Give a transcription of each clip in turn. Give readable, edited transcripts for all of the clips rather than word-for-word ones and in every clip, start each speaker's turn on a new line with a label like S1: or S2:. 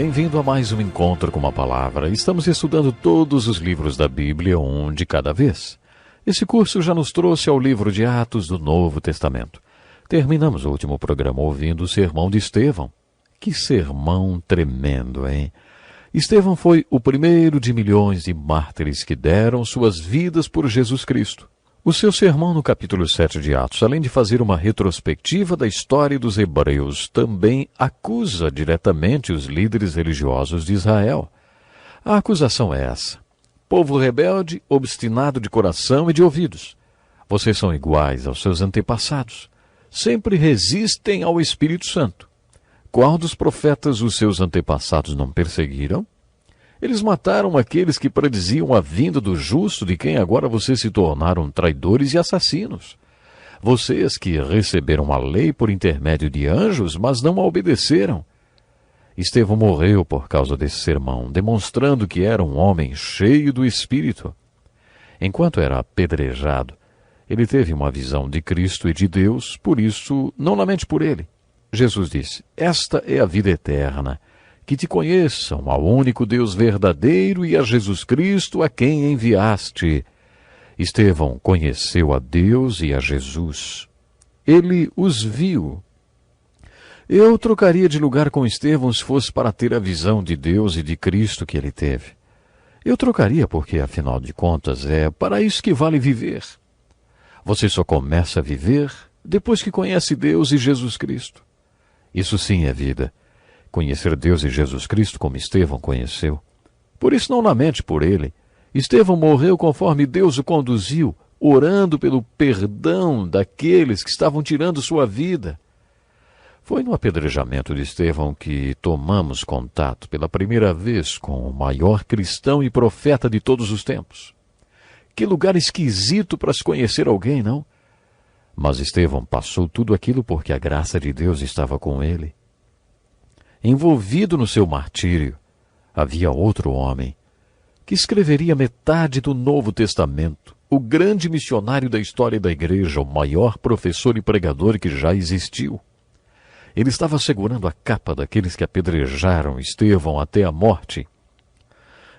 S1: Bem-vindo a mais um Encontro com a Palavra. Estamos estudando todos os livros da Bíblia, um de cada vez. Esse curso já nos trouxe ao livro de Atos do Novo Testamento. Terminamos o último programa ouvindo o sermão de Estevão. Que sermão tremendo, hein? Estevão foi o primeiro de milhões de mártires que deram suas vidas por Jesus Cristo. O seu sermão no capítulo 7 de Atos, além de fazer uma retrospectiva da história dos hebreus, também acusa diretamente os líderes religiosos de Israel. A acusação é essa: povo rebelde, obstinado de coração e de ouvidos. Vocês são iguais aos seus antepassados. Sempre resistem ao Espírito Santo. Qual dos profetas os seus antepassados não perseguiram? Eles mataram aqueles que prediziam a vinda do justo, de quem agora vocês se tornaram traidores e assassinos. Vocês que receberam a lei por intermédio de anjos, mas não a obedeceram. Estevão morreu por causa desse sermão, demonstrando que era um homem cheio do Espírito. Enquanto era apedrejado, ele teve uma visão de Cristo e de Deus, por isso não lamente por ele. Jesus disse: "Esta é a vida eterna, que te conheçam, ao único Deus verdadeiro e a Jesus Cristo, a quem enviaste." Estevão conheceu a Deus e a Jesus. Ele os viu. Eu trocaria de lugar com Estevão se fosse para ter a visão de Deus e de Cristo que ele teve. Eu trocaria porque, afinal de contas, é para isso que vale viver. Você só começa a viver depois que conhece Deus e Jesus Cristo. Isso sim é vida. Conhecer Deus e Jesus Cristo como Estevão conheceu. Por isso não lamente por ele. Estevão morreu conforme Deus o conduziu, orando pelo perdão daqueles que estavam tirando sua vida. Foi no apedrejamento de Estevão que tomamos contato pela primeira vez com o maior cristão e profeta de todos os tempos. Que lugar esquisito para se conhecer alguém, não? Mas Estevão passou tudo aquilo porque a graça de Deus estava com ele. Envolvido no seu martírio, havia outro homem que escreveria metade do Novo Testamento, o grande missionário da história da igreja, o maior professor e pregador que já existiu. Ele estava segurando a capa daqueles que apedrejaram Estevão até a morte.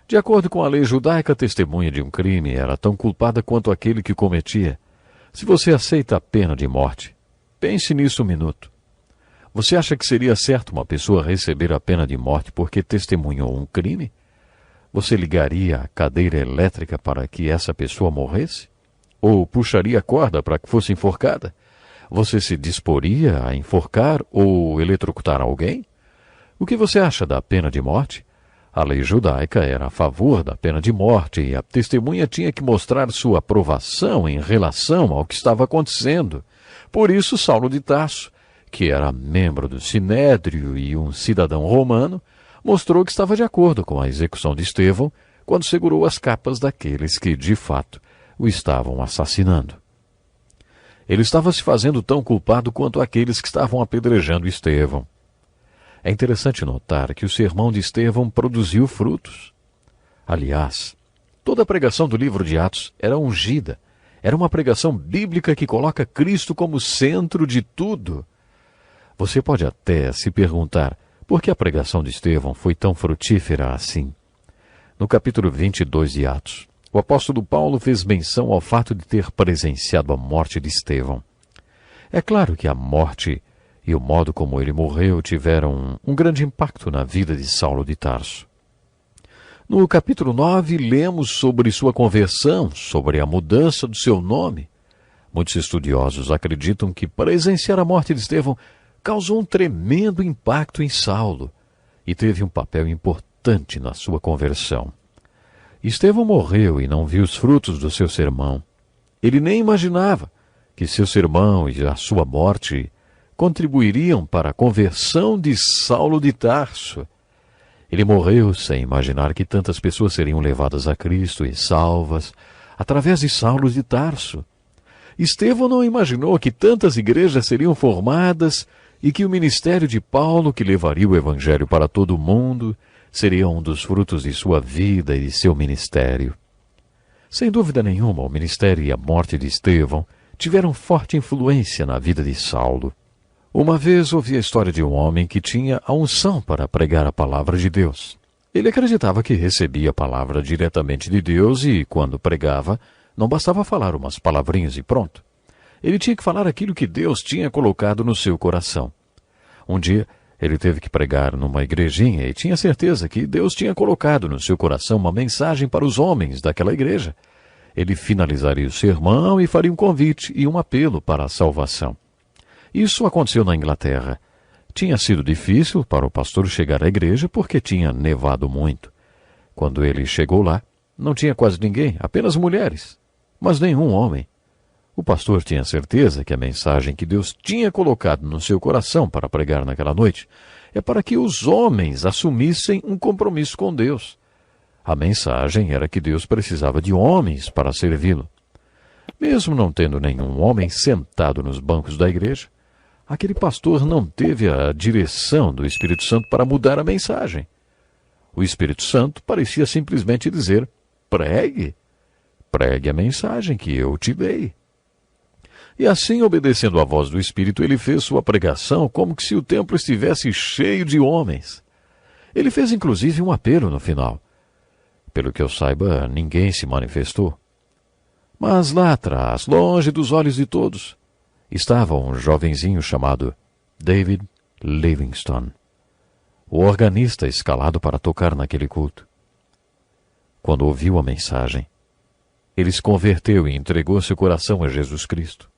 S1: De acordo com a lei judaica, a testemunha de um crime era tão culpada quanto aquele que cometia. Se você aceita a pena de morte, pense nisso um minuto. Você acha que seria certo uma pessoa receber a pena de morte porque testemunhou um crime? Você ligaria a cadeira elétrica para que essa pessoa morresse? Ou puxaria a corda para que fosse enforcada? Você se disporia a enforcar ou eletrocutar alguém? O que você acha da pena de morte? A lei judaica era a favor da pena de morte e a testemunha tinha que mostrar sua aprovação em relação ao que estava acontecendo. Por isso, Saulo de Tarso, que era membro do Sinédrio e um cidadão romano, mostrou que estava de acordo com a execução de Estevão quando segurou as capas daqueles que, de fato, o estavam assassinando. Ele estava se fazendo tão culpado quanto aqueles que estavam apedrejando Estevão. É interessante notar que o sermão de Estevão produziu frutos. Aliás, toda a pregação do livro de Atos era ungida. Era uma pregação bíblica que coloca Cristo como centro de tudo. Você pode até se perguntar por que a pregação de Estevão foi tão frutífera assim. No capítulo 22 de Atos, o apóstolo Paulo fez menção ao fato de ter presenciado a morte de Estevão. É claro que a morte e o modo como ele morreu tiveram um grande impacto na vida de Saulo de Tarso. No capítulo 9, lemos sobre sua conversão, sobre a mudança do seu nome. Muitos estudiosos acreditam que presenciar a morte de Estevão causou um tremendo impacto em Saulo e teve um papel importante na sua conversão. Estevão morreu e não viu os frutos do seu sermão. Ele nem imaginava que seu sermão e a sua morte contribuiriam para a conversão de Saulo de Tarso. Ele morreu sem imaginar que tantas pessoas seriam levadas a Cristo e salvas através de Saulo de Tarso. Estevão não imaginou que tantas igrejas seriam formadas e que o ministério de Paulo, que levaria o evangelho para todo o mundo, seria um dos frutos de sua vida e de seu ministério. Sem dúvida nenhuma, o ministério e a morte de Estevão tiveram forte influência na vida de Saulo. Uma vez ouvi a história de um homem que tinha a unção para pregar a palavra de Deus. Ele acreditava que recebia a palavra diretamente de Deus e, quando pregava, não bastava falar umas palavrinhas e pronto. Ele tinha que falar aquilo que Deus tinha colocado no seu coração. Um dia, ele teve que pregar numa igrejinha e tinha certeza que Deus tinha colocado no seu coração uma mensagem para os homens daquela igreja. Ele finalizaria o sermão e faria um convite e um apelo para a salvação. Isso aconteceu na Inglaterra. Tinha sido difícil para o pastor chegar à igreja porque tinha nevado muito. Quando ele chegou lá, não tinha quase ninguém, apenas mulheres, mas nenhum homem. O pastor tinha certeza que a mensagem que Deus tinha colocado no seu coração para pregar naquela noite é para que os homens assumissem um compromisso com Deus. A mensagem era que Deus precisava de homens para servi-lo. Mesmo não tendo nenhum homem sentado nos bancos da igreja, aquele pastor não teve a direção do Espírito Santo para mudar a mensagem. O Espírito Santo parecia simplesmente dizer: pregue a mensagem que eu te dei. E assim, obedecendo à voz do Espírito, ele fez sua pregação como que se o templo estivesse cheio de homens. Ele fez inclusive um apelo no final. Pelo que eu saiba, ninguém se manifestou. Mas lá atrás, longe dos olhos de todos, estava um jovenzinho chamado David Livingstone, o organista escalado para tocar naquele culto. Quando ouviu a mensagem, ele se converteu e entregou seu coração a Jesus Cristo.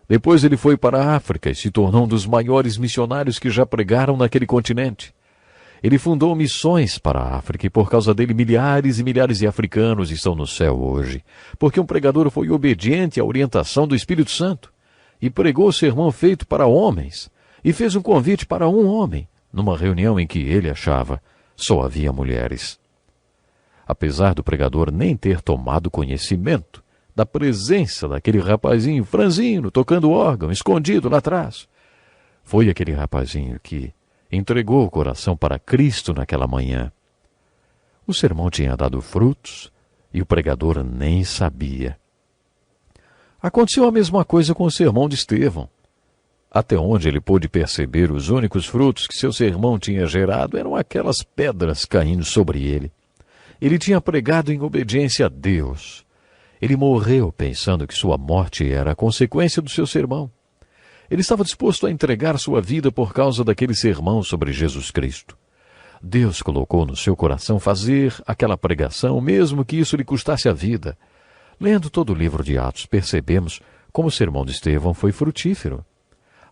S1: Depois ele foi para a África e se tornou um dos maiores missionários que já pregaram naquele continente. Ele fundou missões para a África e por causa dele milhares e milhares de africanos estão no céu hoje, porque um pregador foi obediente à orientação do Espírito Santo e pregou o sermão feito para homens e fez um convite para um homem, numa reunião em que ele achava só havia mulheres. Apesar do pregador nem ter tomado conhecimento da presença daquele rapazinho franzino tocando órgão, escondido lá atrás, foi aquele rapazinho que entregou o coração para Cristo naquela manhã. O sermão tinha dado frutos e o pregador nem sabia. Aconteceu a mesma coisa com o sermão de Estevão. Até onde ele pôde perceber, os únicos frutos que seu sermão tinha gerado eram aquelas pedras caindo sobre ele. Ele tinha pregado em obediência a Deus. Ele morreu pensando que sua morte era a consequência do seu sermão. Ele estava disposto a entregar sua vida por causa daquele sermão sobre Jesus Cristo. Deus colocou no seu coração fazer aquela pregação, mesmo que isso lhe custasse a vida. Lendo todo o livro de Atos, percebemos como o sermão de Estevão foi frutífero.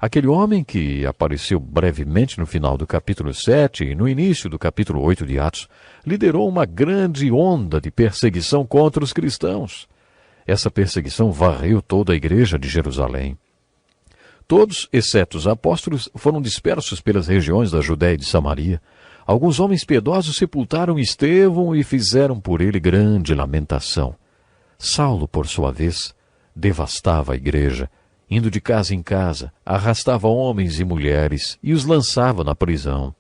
S1: Aquele homem que apareceu brevemente no final do capítulo 7 e no início do capítulo 8 de Atos, liderou uma grande onda de perseguição contra os cristãos. Essa perseguição varreu toda a igreja de Jerusalém. Todos, exceto os apóstolos, foram dispersos pelas regiões da Judéia e de Samaria. Alguns homens piedosos sepultaram Estevão e fizeram por ele grande lamentação. Saulo, por sua vez, devastava a igreja, indo de casa em casa, arrastava homens e mulheres e os lançava na prisão.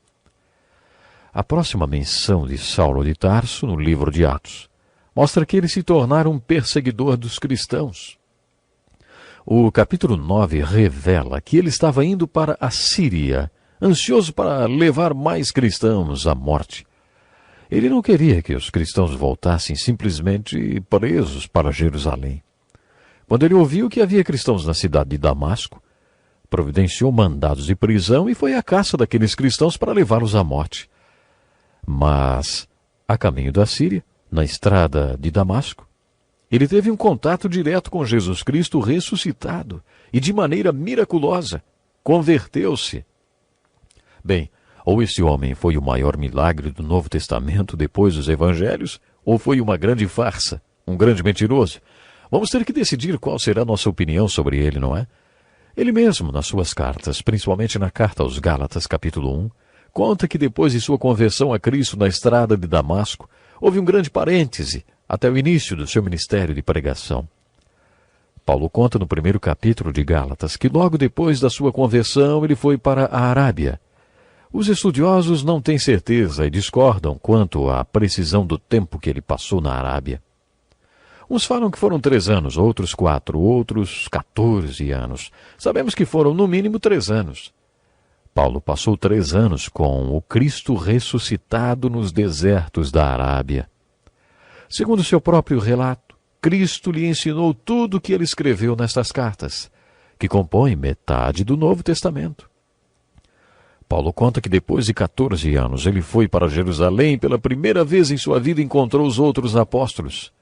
S1: A próxima menção de Saulo de Tarso, no livro de Atos, mostra que ele se tornara um perseguidor dos cristãos. O capítulo 9 revela que ele estava indo para a Síria, ansioso para levar mais cristãos à morte. Ele não queria que os cristãos voltassem simplesmente presos para Jerusalém. Quando ele ouviu que havia cristãos na cidade de Damasco, providenciou mandados de prisão e foi à caça daqueles cristãos para levá-los à morte. Mas, a caminho da Síria, na estrada de Damasco, ele teve um contato direto com Jesus Cristo ressuscitado e, de maneira miraculosa, converteu-se. Bem, ou esse homem foi o maior milagre do Novo Testamento depois dos Evangelhos, ou foi uma grande farsa, um grande mentiroso. Vamos ter que decidir qual será a nossa opinião sobre ele, não é? Ele mesmo, nas suas cartas, principalmente na carta aos Gálatas, capítulo 1, conta que depois de sua conversão a Cristo na estrada de Damasco, houve um grande parêntese até o início do seu ministério de pregação. Paulo conta no primeiro capítulo de Gálatas que logo depois da sua conversão ele foi para a Arábia. Os estudiosos não têm certeza e discordam quanto à precisão do tempo que ele passou na Arábia. Uns falam que foram 3 anos, outros 4, outros 14 anos. Sabemos que foram no mínimo 3 anos. Paulo passou 3 anos com o Cristo ressuscitado nos desertos da Arábia. Segundo seu próprio relato, Cristo lhe ensinou tudo o que ele escreveu nestas cartas, que compõem metade do Novo Testamento. Paulo conta que depois de 14 anos ele foi para Jerusalém pela primeira vez em sua vida e encontrou os outros apóstolos.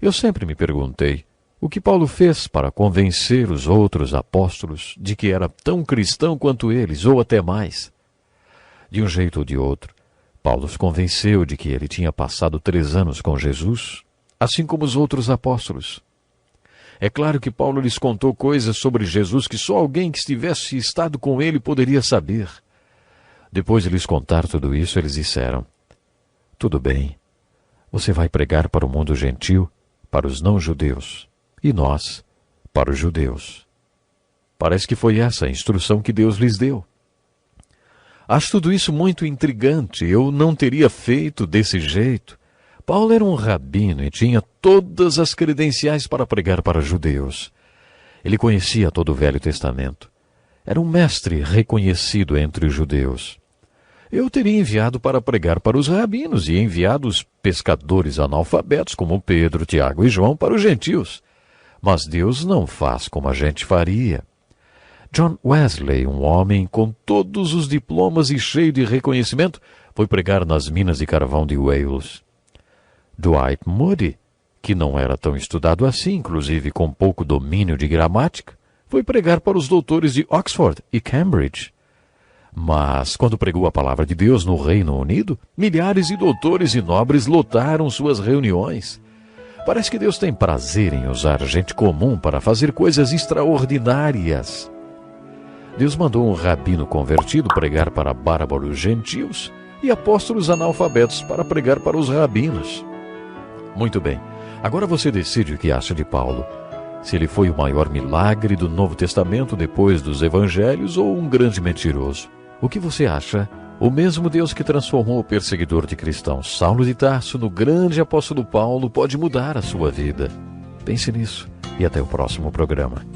S1: Eu sempre me perguntei o que Paulo fez para convencer os outros apóstolos de que era tão cristão quanto eles, ou até mais. De um jeito ou de outro, Paulo os convenceu de que ele tinha passado 3 anos com Jesus, assim como os outros apóstolos. É claro que Paulo lhes contou coisas sobre Jesus que só alguém que estivesse estado com ele poderia saber. Depois de lhes contar tudo isso, eles disseram: tudo bem, você vai pregar para o mundo gentil, para os não-judeus, e nós, para os judeus. Parece que foi essa a instrução que Deus lhes deu. Acho tudo isso muito intrigante. Eu não teria feito desse jeito. Paulo era um rabino e tinha todas as credenciais para pregar para judeus. Ele conhecia todo o Velho Testamento. Era um mestre reconhecido entre os judeus. Eu teria enviado para pregar para os rabinos e enviado os pescadores analfabetos como Pedro, Tiago e João para os gentios. Mas Deus não faz como a gente faria. John Wesley, um homem com todos os diplomas e cheio de reconhecimento, foi pregar nas minas de carvão de Wales. Dwight Moody, que não era tão estudado assim, inclusive com pouco domínio de gramática, foi pregar para os doutores de Oxford e Cambridge. Mas, quando pregou a palavra de Deus no Reino Unido, milhares de doutores e nobres lotaram suas reuniões. Parece que Deus tem prazer em usar gente comum para fazer coisas extraordinárias. Deus mandou um rabino convertido pregar para bárbaros gentios e apóstolos analfabetos para pregar para os rabinos. Muito bem, agora você decide o que acha de Paulo. Se ele foi o maior milagre do Novo Testamento depois dos Evangelhos ou um grande mentiroso. O que você acha? O mesmo Deus que transformou o perseguidor de cristãos Saulo de Tarso no grande apóstolo Paulo pode mudar a sua vida. Pense nisso e até o próximo programa.